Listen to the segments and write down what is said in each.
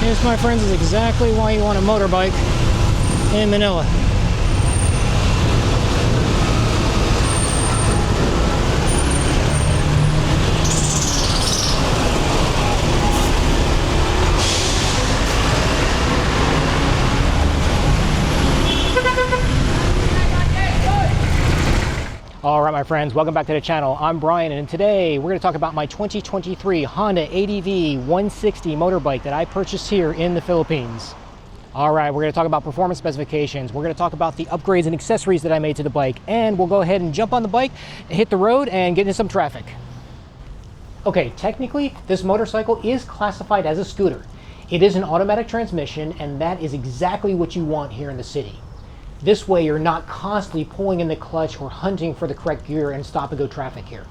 This, my friends, is exactly why you want a motorbike in Manila. All right, my friends, welcome back to the channel. I'm Brian, and today we're going to talk about my 2023 Honda ADV 160 motorbike that I purchased here in the Philippines. All right, we're going to talk about performance specifications. We're going to talk about the upgrades and accessories that I made to the bike, and we'll go ahead and jump on the bike, hit the road, and get into some traffic. Okay, technically, this motorcycle is classified as a scooter. It is an automatic transmission, and that is exactly what you want here in the city. This way, you're not constantly pulling in the clutch or hunting for the correct gear and stop-and-go traffic here.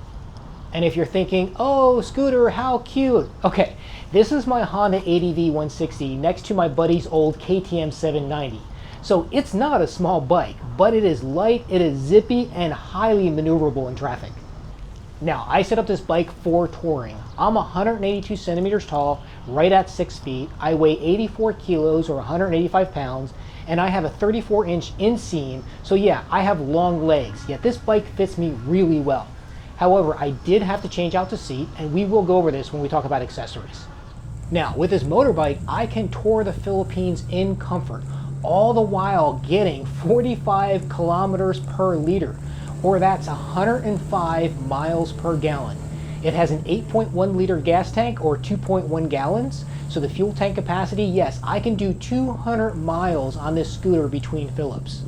And if you're thinking, oh, scooter, how cute. Okay, this is my Honda ADV 160 next to my buddy's old KTM 790. So it's not a small bike, but it is light, it is zippy, and highly maneuverable in traffic. Now, I set up this bike for touring. I'm 182 centimeters tall, right at 6 feet. I weigh 84 kilos or 185 pounds. And I have a 34-inch inseam, so yeah, I have long legs, yet this bike fits me really well. However, I did have to change out the seat, and we will go over this when we talk about accessories. Now, with this motorbike, I can tour the Philippines in comfort, all the while getting 45 kilometers per liter, or that's 105 miles per gallon. It has an 8.1 liter gas tank, or 2.1 gallons. So the fuel tank capacity, yes, I can do 200 miles on this scooter between fill-ups.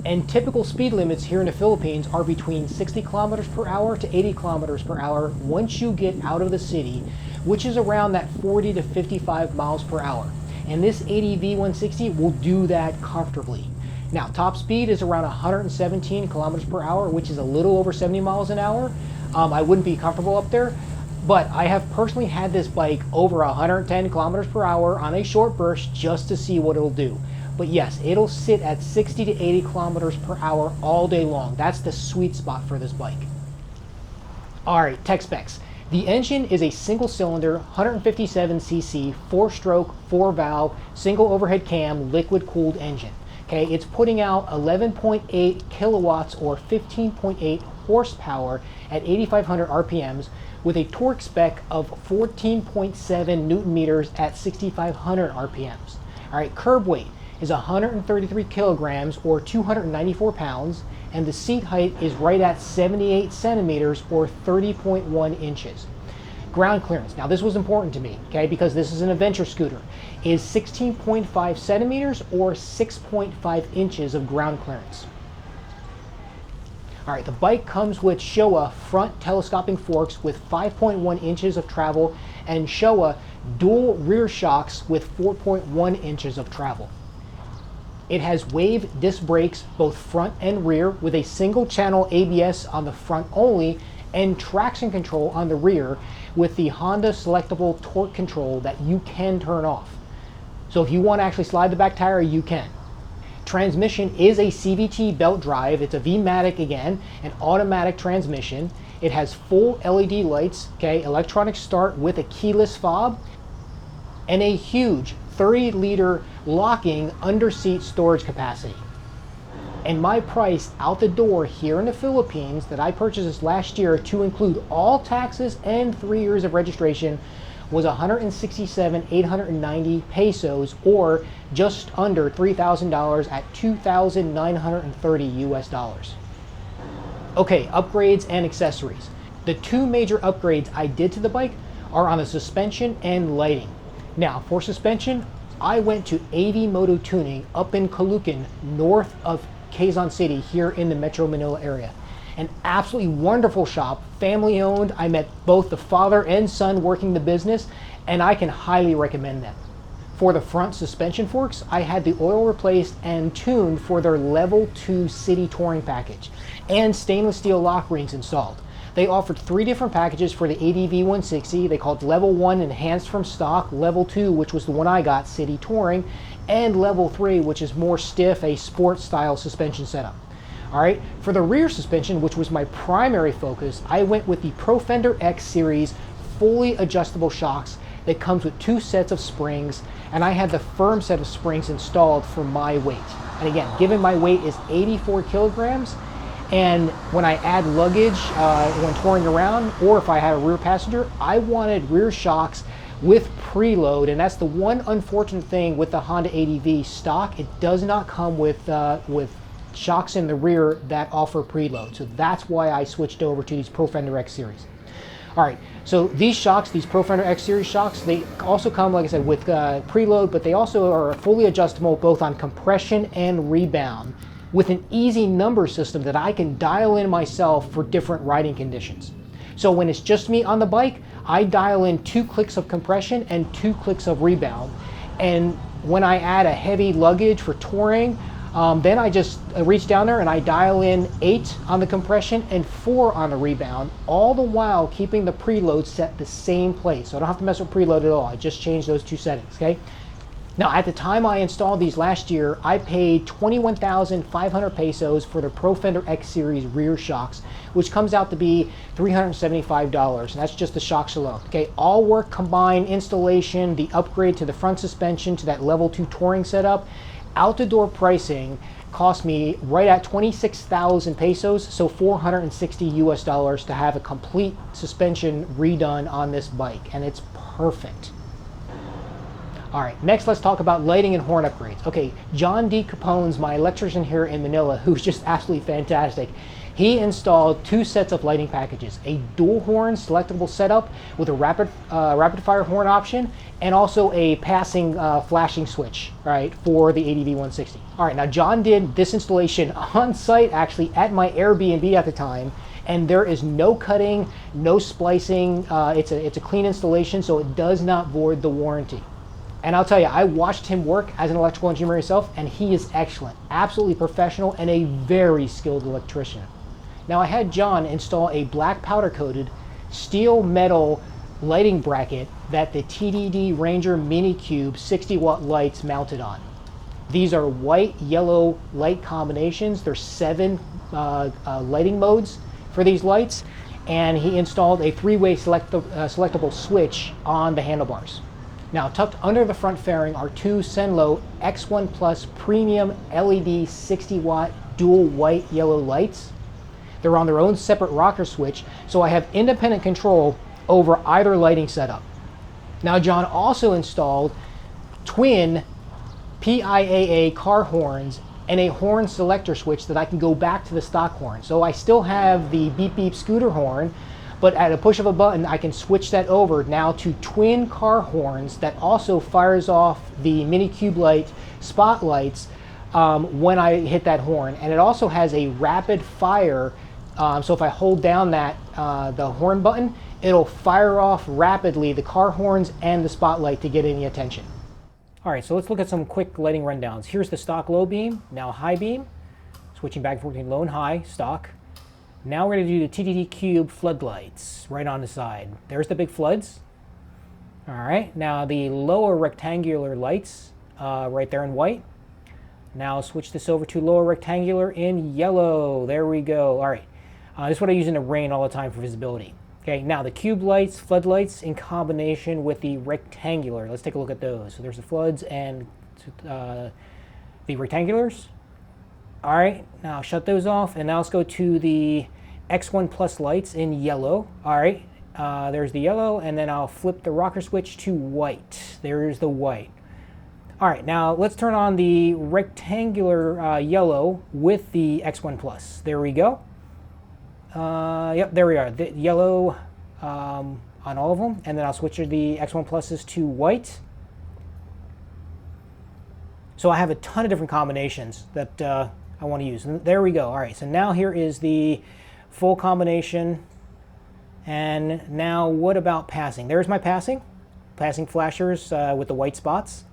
And typical speed limits here in the Philippines are between 60 kilometers per hour to 80 kilometers per hour once you get out of the city, which is around that 40 to 55 miles per hour. And this ADV 160 will do that comfortably. Now, top speed is around 117 kilometers per hour, which is a little over 70 miles an hour. I wouldn't be comfortable up there. But I have personally had this bike over 110 kilometers per hour on a short burst just to see what it'll do. But yes, it'll sit at 60 to 80 kilometers per hour all day long. That's the sweet spot for this bike. All right, tech specs. The engine is a single cylinder, 157cc, 4-stroke, 4-valve, single overhead cam, liquid cooled engine. Okay, it's putting out 11.8 kilowatts or 15.8 horsepower at 8,500 RPMs with a torque spec of 14.7 Newton meters at 6,500 RPMs. All right, curb weight is 133 kilograms or 294 pounds, and the seat height is right at 78 centimeters or 30.1 inches. Ground clearance, now this was important to me, okay, because this is an adventure scooter, is 16.5 centimeters or 6.5 inches of ground clearance. All right, the bike comes with Showa front telescoping forks with 5.1 inches of travel and Showa dual rear shocks with 4.1 inches of travel. It has wave disc brakes, both front and rear, with a single channel ABS on the front only and traction control on the rear with the Honda selectable torque control that you can turn off. So if you want to actually slide the back tire, you can. Transmission is a CVT belt drive. It's a V-matic again, an automatic transmission. It has full LED lights, okay, electronic start with a keyless fob, and a huge 30-liter locking under-seat storage capacity. And my price out the door here in the Philippines that I purchased this last year to include all taxes and 3 years of registration was 167,890 pesos, or just under $3,000 at 2,930 US dollars. Okay, upgrades and accessories. The two major upgrades I did to the bike are on the suspension and lighting. Now, for suspension, I went to AV Moto Tuning up in Caloocan, north of Quezon City, here in the Metro Manila area. An absolutely wonderful shop, family owned. I met both the father and son working the business, and I can highly recommend them. For the front suspension forks, I had the oil replaced and tuned for their level 2 city touring package, and stainless steel lock rings installed. They offered 3 different packages for the ADV 160. They called level 1 enhanced from stock, level 2, which was the one I got, city touring, and level 3, which is more stiff, a sport style suspension setup. All right, for the rear suspension, which was my primary focus, I went with the Pro Fender X Series fully adjustable shocks that comes with 2 sets of springs, and I had the firm set of springs installed for my weight. And again, given my weight is 84 kilograms, and when I add luggage when touring around, or if I had a rear passenger, I wanted rear shocks with preload, and that's the one unfortunate thing with the Honda ADV stock. It does not come with shocks in the rear that offer preload. So that's why I switched over to these Pro Fender X Series. All right, so these shocks, these Pro Fender X Series shocks, they also come, like I said, with preload, but they also are fully adjustable both on compression and rebound, with an easy number system that I can dial in myself for different riding conditions. So when it's just me on the bike, I dial in 2 clicks of compression and 2 clicks of rebound. And when I add a heavy luggage for touring, then I just reach down there and I dial in 8 on the compression and 4 on the rebound, all the while keeping the preload set the same place. So I don't have to mess with preload at all. I just changed those 2 settings, okay? Now, at the time I installed these last year, I paid 21,500 pesos for the Pro Fender X Series rear shocks, which comes out to be $375, and that's just the shocks alone. Okay, all work combined, installation, the upgrade to the front suspension, to that level 2 touring setup, out the door pricing cost me right at 26,000 pesos, so $460 US to have a complete suspension redone on this bike, and it's perfect. All right, next let's talk about lighting and horn upgrades. Okay, John D. Capone's my electrician here in Manila, who's just absolutely fantastic. He installed 2 sets of lighting packages, a dual horn selectable setup with a rapid fire horn option, and also a passing flashing switch, right, for the ADV 160. All right, now John did this installation on site, actually at my Airbnb at the time, and there is no cutting, no splicing. It's a clean installation, so it does not void the warranty. And I'll tell you, I watched him work as an electrical engineer himself, and he is excellent, absolutely professional, and a very skilled electrician. Now, I had John install a black powder coated steel metal lighting bracket that the TDD Ranger Mini Cube 60-watt lights mounted on. These are white yellow light combinations. There's 7 lighting modes for these lights, and he installed a 3-way selectable switch on the handlebars. Now, tucked under the front fairing are 2 Senlo X1 Plus premium LED 60-watt dual white yellow lights. They're on their own separate rocker switch, so I have independent control over either lighting setup. Now, John also installed twin PIAA car horns and a horn selector switch that I can go back to the stock horn. So I still have the beep beep scooter horn, but at a push of a button, I can switch that over now to twin car horns that also fires off the Mini Cube Light spotlights when I hit that horn. And it also has a rapid fire, so if I hold down that the horn button, it'll fire off rapidly the car horns and the spotlight to get any attention. All right, so let's look at some quick lighting rundowns. Here's the stock low beam, now high beam, switching back and forth between low and high, stock. Now we're going to do the TDD Cube floodlights right on the side. There's the big floods. All right, now the lower rectangular lights right there in white. Now switch this over to lower rectangular in yellow. There we go. All right, this is what I use in the rain all the time for visibility. Okay, now the cube lights, floodlights in combination with the rectangular. Let's take a look at those. So there's the floods and the rectangulars. All right, now shut those off, and now let's go to the X1 Plus lights in yellow. All right, there's the yellow, and then I'll flip the rocker switch to white. There's the white. All right, now let's turn on the rectangular yellow with the X1 Plus. There we go. Yep, there we are. The yellow on all of them, and then I'll switch the X1 Pluses to white. So I have a ton of different combinations that I want to use. And there we go. All right, so now here is the full combination. And now what about passing? There's my passing flashers with the white spots.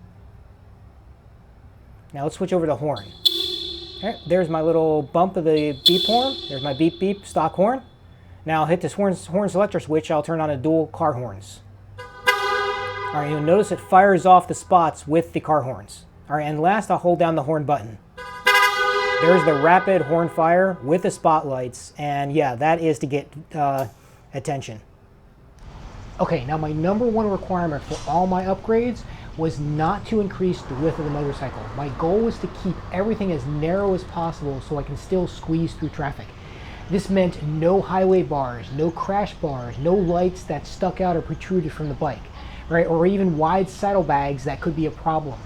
Now let's switch over to horn. All right, there's my little bump of the beep horn. There's my beep beep stock horn. Now I'll hit this horn selector switch. I'll turn on the dual car horns. All right, you'll notice it fires off the spots with the car horns. All right, and last I'll hold down the horn button. There's the rapid horn fire with the spotlights, and yeah, that is to get attention. Okay, now my number one requirement for all my upgrades was not to increase the width of the motorcycle. My goal was to keep everything as narrow as possible so I can still squeeze through traffic. This meant no highway bars, no crash bars, no lights that stuck out or protruded from the bike, right? Or even wide saddlebags that could be a problem.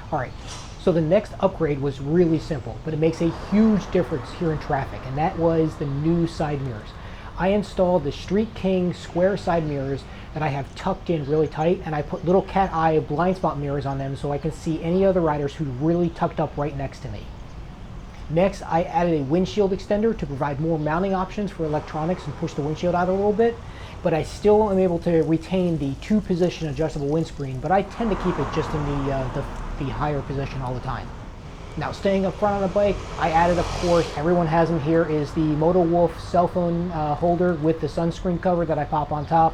All right, so the next upgrade was really simple, but it makes a huge difference here in traffic, and that was the new side mirrors. I installed the Street King square side mirrors that I have tucked in really tight, and I put little cat eye blind spot mirrors on them so I can see any other riders who really tucked up right next to me. Next, I added a windshield extender to provide more mounting options for electronics and push the windshield out a little bit, but I still am able to retain the 2-position adjustable windscreen, but I tend to keep it just in the higher position all the time. Now, staying up front on the bike, I added, of course, everyone has them here, is the Moto Wolf cell phone holder with the sunscreen cover that I pop on top.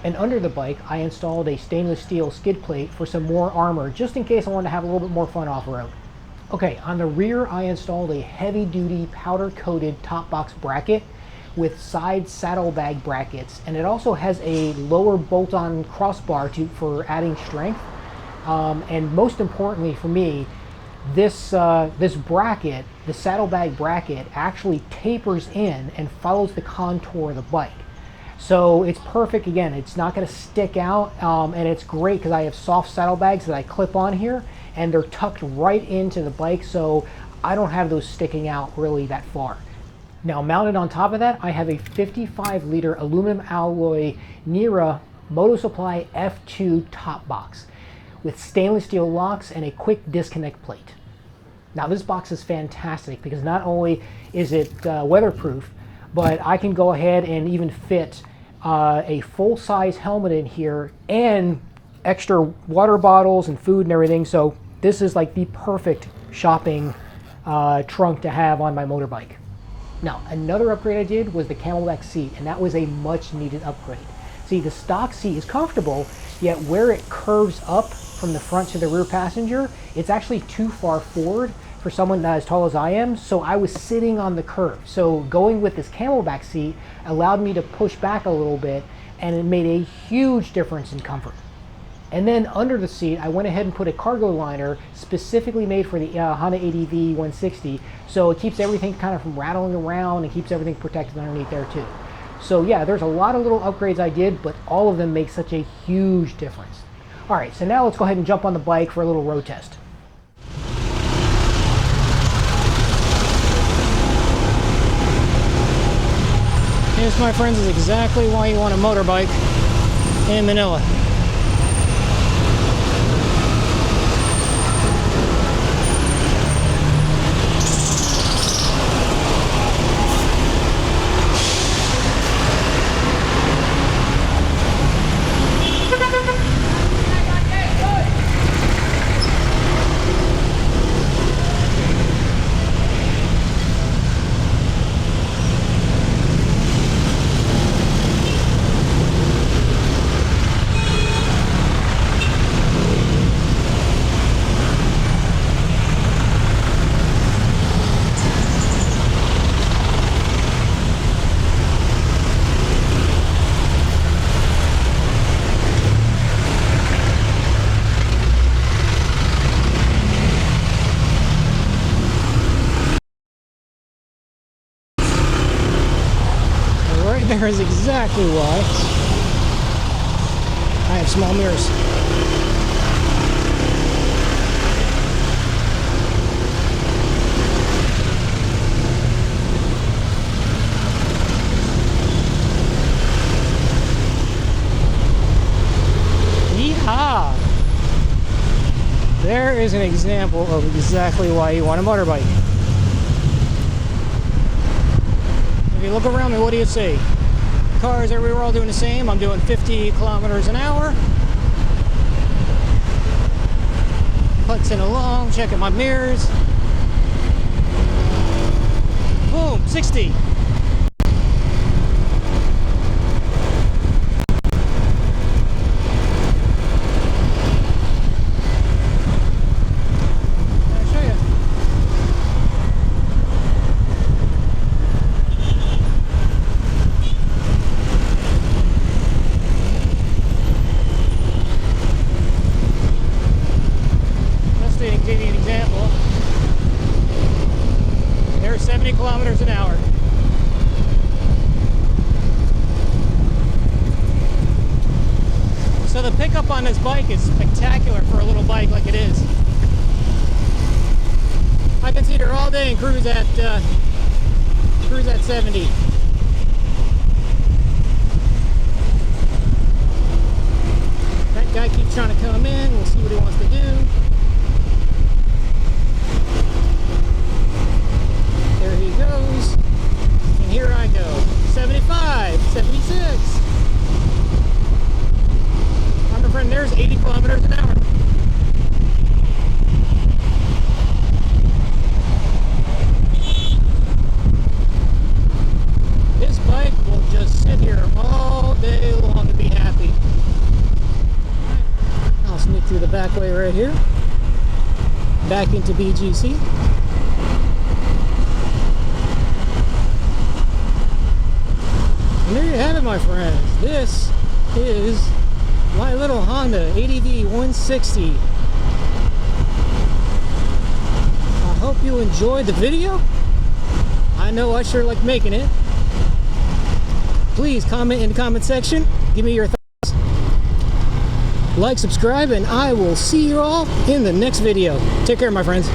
And under the bike, I installed a stainless steel skid plate for some more armor, just in case I want to have a little bit more fun off-road. Okay, on the rear, I installed a heavy-duty powder-coated top box bracket with side saddlebag brackets, and it also has a lower bolt-on crossbar for adding strength. And most importantly for me, this bracket, the saddlebag bracket, actually tapers in and follows the contour of the bike. So it's perfect. Again, it's not going to stick out, and it's great because I have soft saddlebags that I clip on here, and they're tucked right into the bike, so I don't have those sticking out really that far. Now, mounted on top of that, I have a 55-liter aluminum alloy Nera Moto Supply F2 top box with stainless steel locks and a quick disconnect plate. Now, this box is fantastic because not only is it weatherproof, but I can go ahead and even fit a full-size helmet in here and extra water bottles and food and everything. So this is like the perfect shopping trunk to have on my motorbike. Now, another upgrade I did was the Camelback seat, and that was a much needed upgrade. See, the stock seat is comfortable, yet where it curves up from the front to the rear passenger, it's actually too far forward for someone as tall as I am, so I was sitting on the curve. So going with this Camelback seat allowed me to push back a little bit, and it made a huge difference in comfort. And then under the seat, I went ahead and put a cargo liner specifically made for the Honda ADV 160, so it keeps everything kind of from rattling around and keeps everything protected underneath there too. So yeah, there's a lot of little upgrades I did, but all of them make such a huge difference. All right, so now let's go ahead and jump on the bike for a little road test. This, my friends, is exactly why you want a motorbike in Manila. There is exactly why I have small mirrors. Yeehaw! There is an example of exactly why you want a motorbike. If you look around me, what do you see? Cars everywhere all doing the same. I'm doing 50 kilometers an hour. Putzing along, checking my mirrors. Boom, 60. kilometers an hour. So the pickup on this bike is spectacular for a little bike like it is. I can sit here all day and cruise at 70. That guy keeps trying to come in. We'll see what he wants to do. There he goes. And here I go. 75, 76. My friend, there's 80 kilometers an hour. This bike will just sit here all day long and be happy. I'll sneak through the back way right here. Back into BGC. And there you have it, my friends. This is my little Honda ADV 160. I hope you enjoyed the video. I know I sure like making it. Please comment in the comment section. Give me your thoughts. Like, subscribe, and I will see you all in the next video. Take care, my friends.